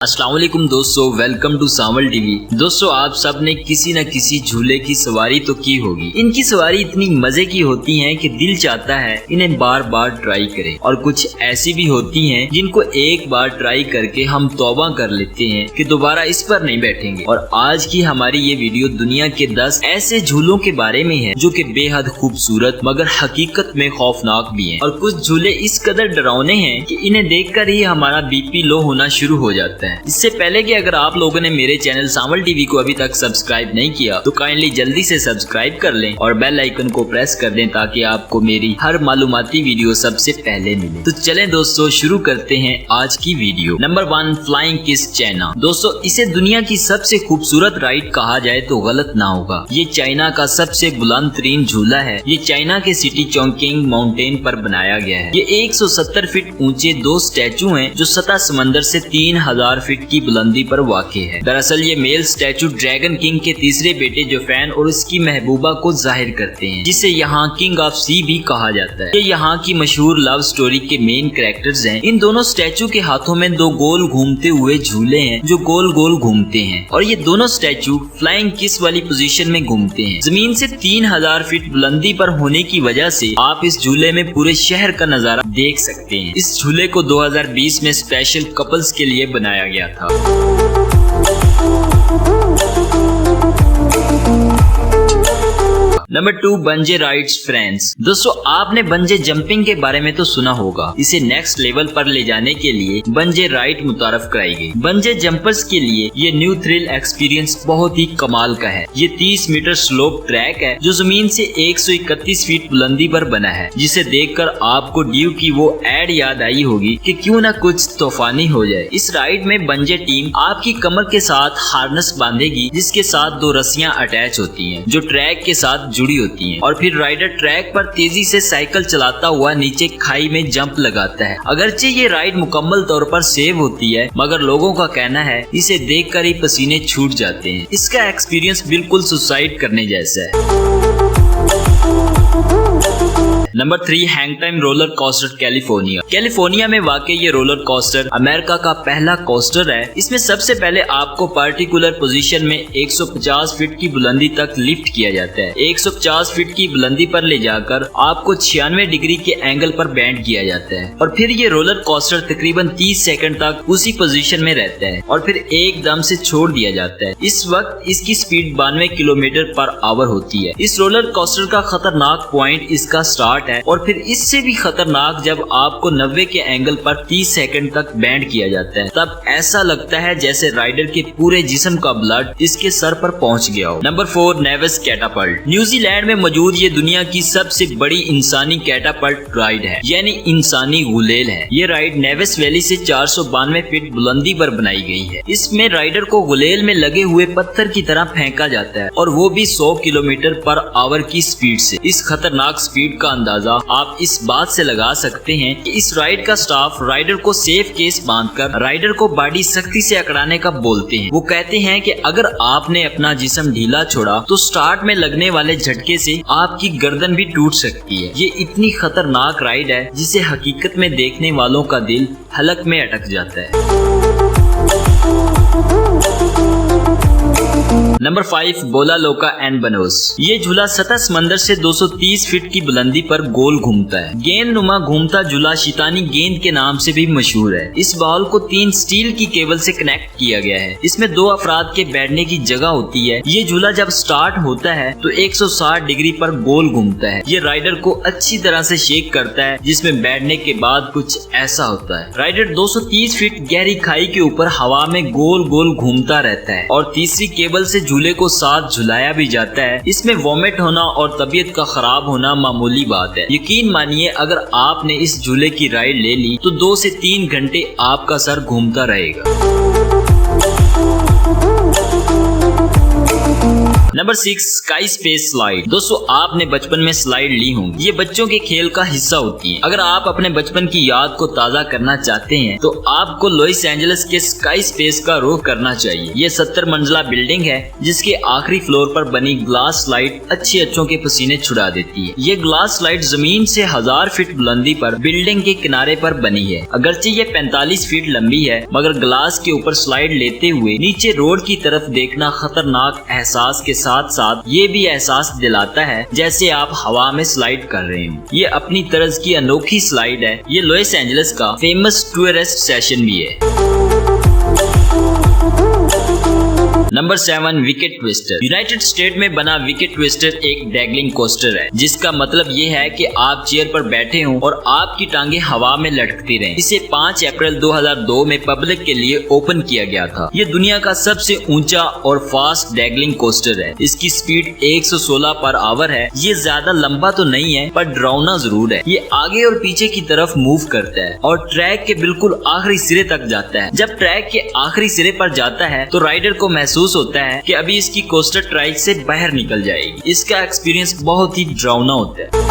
अस्सलाम वालेकुम दोस्तों, वेलकम टू सावल टीवी। दोस्तों, आप सब ने किसी न किसी झूले की सवारी तो की होगी। इनकी सवारी इतनी मजे की होती है कि दिल चाहता है इन्हें बार बार ट्राई करें, और कुछ ऐसी भी होती हैं जिनको एक बार ट्राई करके हम तौबा कर लेते हैं कि दोबारा इस पर नहीं बैठेंगे। और आज की हमारी ये वीडियो दुनिया के 10 ऐसे झूलों के बारे में है जो कि बेहद खूबसूरत मगर हकीकत में खौफनाक भी हैं। और कुछ झूले इस कदर डरावने हैं कि इन्हें देखकर ही हमारा बीपी लो होना शुरू हो जाता है। इससे पहले कि अगर आप लोगों ने मेरे चैनल सावल टीवी को अभी तक सब्सक्राइब नहीं किया तो काइंडली जल्दी से सब्सक्राइब कर लें और बेल आइकन को प्रेस कर दें ताकि आपको मेरी हर मालूमाती वीडियो सबसे पहले मिले। तो चलें दोस्तों, शुरू करते हैं आज की video. Number 1, flying kiss China. दोस्तों, इसे दुनिया की सबसे खूबसूरत राइड कहा जाए तो गलत ना होगा। ये चाइना का सबसे बुलंद तरीन झूला है। ये चाइना के सिटी चोंगकिंग माउंटेन पर बनाया गया है। ये 170 फीट ऊंचे 2 स्टैचू हैं जो सतह समंदर से 3000 फीट की बुलंदी पर वाक़ई है। दरअसल ये मेल स्टैचू ड्रैगन किंग के तीसरे बेटे जोफैन और उसकी महबूबा को जाहिर करते हैं, जिसे यहाँ किंग ऑफ सी भी कहा जाता है। ये यहाँ की मशहूर लव स्टोरी के मेन कैरेक्टर्स हैं। इन दोनों स्टैचू के हाथों में 2 गोल घूमते हुए झूले हैं जो गोल गोल घूमते हैं, और ये दोनों स्टैचू फ्लाइंग किस वाली पोजीशन में घूमते हैं। जमीन से 3000 फीट बुलंदी पर होने की वजह से आप इस झूले में पूरे शहर का नजारा देख सकते हैं। इस झूले को 2020 में स्पेशल कपल्स के लिए बनाया गया था। Number 2, bungee rides France. दोस्तों, आपने बंजे जंपिंग के बारे में तो सुना होगा। इसे नेक्स्ट लेवल पर ले जाने के लिए बंजे राइड मुतारफ कराई गई। बंजे जंपर्स के लिए ये न्यू थ्रिल एक्सपीरियंस बहुत ही कमाल का है। ये 30 मीटर स्लोप ट्रैक है जो जमीन से 131 फीट बुलंदी पर बना है, जिसे देखकर आपको ड्यू की वो एड याद आई होगी कि क्यों ना कुछ तूफानी हो जाए। इस राइड में बंजे टीम आपकी कमर के साथ हार्नेस बांधेगी, जिसके साथ 2 रस्सियां अटैच होती हैं जो ट्रैक के साथ जुड़ी होती हैं, और फिर राइडर ट्रैक पर तेजी से साइकिल चलाता हुआ नीचे खाई में जंप लगाता है। अगरचे ये राइड मुकम्मल तौर पर सेव होती है, मगर लोगों का कहना है इसे देखकर ही पसीने छूट जाते हैं। इसका एक्सपीरियंस बिल्कुल सुसाइड करने जैसा है। Number 3, hang time roller coaster California. California में वाकई ये रोलर कोस्टर अमेरिका का पहला कोस्टर है। इसमें सबसे पहले आपको पार्टिकुलर पोजीशन में 150 फीट की बुलंदी तक लिफ्ट किया जाता है। 150 फीट की बुलंदी पर ले जाकर आपको 96 डिग्री के एंगल पर बैंड किया जाता है, और फिर ये रोलर कोस्टर तकरीबन 30 सेकंड तक उसी पोजीशन में रहता है और फिर एकदम से छोड़ दिया जाता है। इस वक्त इसकी स्पीड 92 किलोमीटर पर आवर होती है। इस रोलर कोस्टर का खतरनाक पॉइंट इसका स्टार्ट है, और फिर इससे भी खतरनाक जब आपको 90 के एंगल पर 30 सेकंड तक बैंड किया जाता है। तब ऐसा लगता है जैसे राइडर के पूरे जिस्म का ब्लड इसके सर पर पहुंच गया हो। Number 4, नेविस Catapult. न्यूजीलैंड में मौजूद ये दुनिया की सबसे बड़ी इंसानी कैटापल्ट राइड है, यानी इंसानी गुलेल है। ये राइड नेविस वैली से 492 फीट बुलंदी पर बनाई गई है। इसमें राइडर को गुलेल में लगे हुए पत्थर की तरह फेंका जाता है, और वो भी 100 किलोमीटर पर आवर की स्पीड से। इस खतरनाक स्पीड का अंदाजा आप इस बात से लगा सकते हैं कि इस राइड का स्टाफ राइडर को सेफ केस बांधकर राइडर को बॉडी सख्ती से अकड़ाने का बोलते हैं। वो कहते हैं कि अगर आपने अपना जिस्म ढीला छोड़ा तो स्टार्ट में लगने वाले झटके से आपकी गर्दन भी टूट सकती है। ये इतनी खतरनाक राइड है जिसे हकीकत में देखने वालों का दिल हलक में अटक जाता है। नंबर 5, बोला लोका एंड बनोस। ये झूला सतह समंदर से 230 फीट की बुलंदी पर गोल घूमता है। गेंद नुमा घूमता झूला शैतानी गेंद के नाम से भी मशहूर है। इस बॉल को 3 स्टील की केबल से कनेक्ट किया गया है। इसमें 2 अफराद के बैठने की जगह होती है। ये झूला जब स्टार्ट होता है तो 160 डिग्री पर गोल घूमता है। ये राइडर को अच्छी तरह से शेक करता है, जिसमें बैठने के बाद कुछ ऐसा होता है। राइडर 230 फीट गहरी खाई के ऊपर हवा में गोल गोल घूमता रहता है, और तीसरी केबल से झूले को साथ झुलाया भी जाता है। इसमें वॉमिट होना और तबीयत का खराब होना मामूली बात है। यकीन मानिए, अगर आपने इस झूले की राइड ले ली तो 2 से 3 घंटे आपका सर घूमता रहेगा। Number 6 sky space slide. दोस्तों आपने बचपन में स्लाइड ली होंगी, ये बच्चों के खेल का हिस्सा होती है। अगर आप अपने बचपन की याद को ताज़ा करना चाहते हैं तो आपको लॉस एंजल्स के स्काई स्पेस का रुख करना चाहिए। ये 70 मंजिला बिल्डिंग है जिसके आखिरी फ्लोर पर बनी ग्लास स्लाइड अच्छों के पसीने छुड़ा देती है। ये ग्लास स्लाइड जमीन से 1000 फीट बुलंदी पर बिल्डिंग के किनारे पर बनी है। अगरचे ये 45 फीट लंबी है, मगर ग्लास के ऊपर स्लाइड लेते हुए नीचे रोड की तरफ देखना खतरनाक एहसास के साथ साथ ये भी एहसास दिलाता है जैसे आप हवा में स्लाइड कर रहे हो। ये अपनी तरह की अनोखी स्लाइड है। ये लॉस एंजल्स का फेमस टूरिस्ट स्टेशन भी है। Number 7 wicket twister. United state में बना विकेट ट्विस्टर एक डैगलिंग कोस्टर है, जिसका मतलब ये है कि आप चेयर पर बैठे हों और आपकी टांगे हवा में लटकती रहें। इसे 5 अप्रैल 2002 में पब्लिक के लिए ओपन किया गया था। ये दुनिया का सबसे ऊंचा और फास्ट डैगलिंग कोस्टर है। इसकी स्पीड 116 पर आवर है। ये ज्यादा लंबा तो नहीं है पर डरावना जरूर है। ये आगे और पीछे की तरफ मूव करता है और ट्रैक के बिल्कुल आखिरी सिरे तक जाता है। जब ट्रैक के आखिरी सिरे पर जाता है तो राइडर को महसूस होता है कि अभी इसकी कोस्टर ट्रैक से बाहर निकल जाएगी। इसका एक्सपीरियंस बहुत ही डरावना होता है।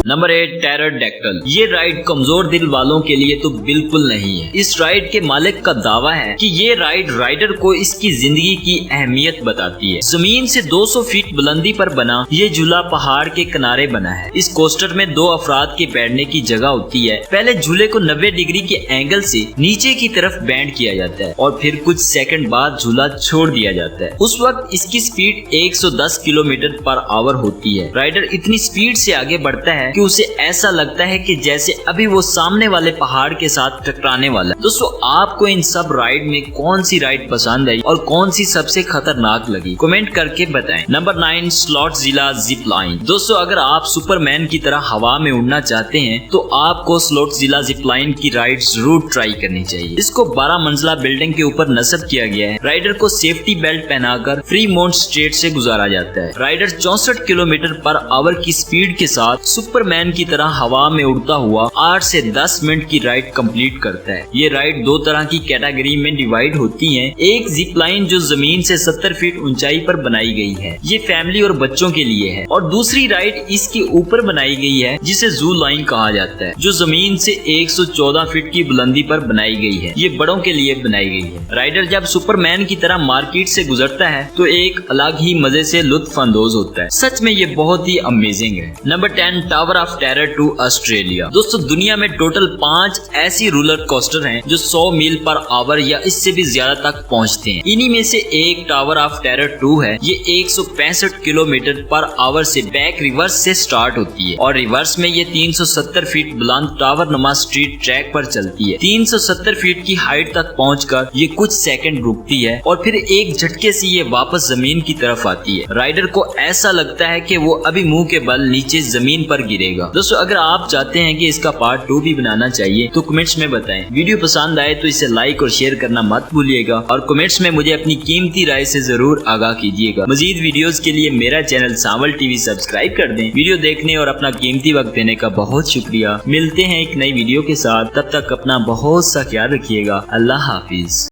नंबर 8 टेराडेक्टल। ये राइड कमजोर दिल वालों के लिए तो बिल्कुल नहीं है। इस राइड के मालिक का दावा है कि ये राइड राइडर को इसकी जिंदगी की अहमियत बताती है। जमीन से 200 फीट बुलंदी पर बना ये झूला पहाड़ के किनारे बना है। इस कोस्टर में 2 अफराद के बैठने की जगह होती है। पहले झूले को 90 डिग्री के एंगल से नीचे की तरफ बैंड किया जाता है और फिर कुछ सेकंड बाद झूला छोड़ दिया जाता है। उस वक्त इसकी स्पीड 110 किलोमीटर पर आवर होती है। राइडर इतनी स्पीड से आगे बढ़ता है कि उसे ऐसा लगता है कि जैसे अभी वो सामने वाले पहाड़ के साथ टकराने वाला है। दोस्तों आपको इन सब राइड में कौन सी राइड पसंद आई और कौन सी सबसे खतरनाक लगी, कमेंट करके बताएं। Number 9 Slotzilla zip line. दोस्तों अगर आप सुपरमैन की तरह हवा में उड़ना चाहते हैं तो आपको स्लॉटज़िला जिप लाइन की राइड जरूर ट्राई करनी चाहिए। इसको 12 मंजिला बिल्डिंग के ऊपर नस्ब किया गया है। राइडर को सेफ्टी बेल्ट पहनाकर फ्रीमोंट स्ट्रेट से गुजारा जाता है। राइडर 64 किलोमीटर पर आवर की स्पीड के साथ सुपरमैन की तरह हवा में उड़ता हुआ 8 से 10 मिनट की राइड कंप्लीट करता है। ये राइड 2 तरह की कैटेगरी में डिवाइड होती है। एक जिप लाइन जो जमीन से 70 फीट ऊंचाई पर बनाई गई है, ये फैमिली और बच्चों के लिए है। और दूसरी राइड इसके ऊपर बनाई गई है जिसे जू लाइन कहा जाता है, जो जमीन से 114 फीट की बुलंदी पर बनाई गई है। ये बड़ों के लिए बनाई गई है। राइडर जब सुपरमैन की तरह मार्केट से गुजरता है तो एक अलग ही मजे से लुत्फ अंदोज होता है। सच में ये बहुत ही अमेजिंग है। Number 10 Tower of Terror two Australia. दोस्तों दुनिया में टोटल 5 ऐसी रोलर कोस्टर हैं जो 100 मील पर आवर या इससे भी ज्यादा तक पहुंचते हैं। इन्हीं में से एक टावर ऑफ टेरर 2 है। ये 165 किलोमीटर पर आवर से बैक रिवर्स से स्टार्ट होती है और रिवर्स में ये 370 फीट बुलंद टावर नुमा स्ट्रीट ट्रैक पर चलती है। 370 फीट की हाइट तक पहुंचकर ये कुछ सेकंड रुकती है और फिर एक झटके से ये वापस जमीन की तरफ आती है। राइडर को ऐसा लगता है कि वो अभी मुंह के बल नीचे जमीन पर गिरेगा। दोस्तों अगर आप चाहते हैं कि इसका पार्ट 2 भी बनाना चाहिए तो कमेंट्स में बताएं। वीडियो पसंद आए तो इसे लाइक और शेयर करना मत भूलिएगा और कमेंट्स में मुझे अपनी कीमती राय से जरूर आगाह कीजिएगा। मजीद वीडियोस के लिए मेरा चैनल सावल टीवी सब्सक्राइब कर दें। वीडियो देखने और अपना कीमती वक्त देने का बहुत शुक्रिया। मिलते हैं एक नई वीडियो के साथ, तब तक अपना बहुत सा ख्याल रखिएगा। अल्लाह हाफिज।